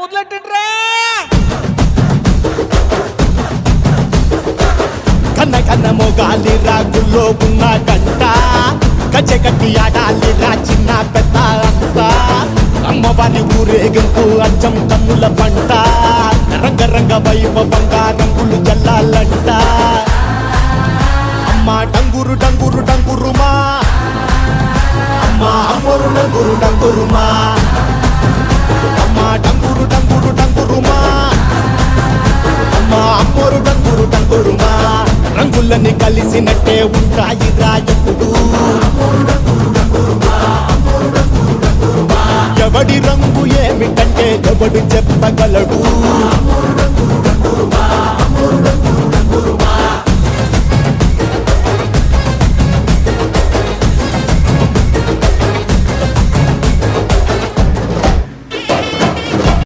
మొదలెట్టండ్రా. కన్న కన్న మొగాలి రాగుల్లో ఉన్న గంట గజ్జెగట్టి ఆడాలిరా చిన్న పెద్ద అంతా అమ్మవారి ఊరేగింపు అచ్చం తమ్ముల పంట రంగరంగ వైభవంగా రంగులు జల్లాలంట అమ్మ డంగురు డంగురు డంగురుమా అమ్మ అమ్మోరు డంగురు డంగురుమా అమ్మ డంగురు డంగురు డంగురుమా అమ్మ అమ్మోరు డంగురు డంగురుమా రంగులని కలిసినట్టే ఉంటాయి రాయకుడు ఎవడి రంగు ఏమిటంటే ఎవడు చెప్పగలడు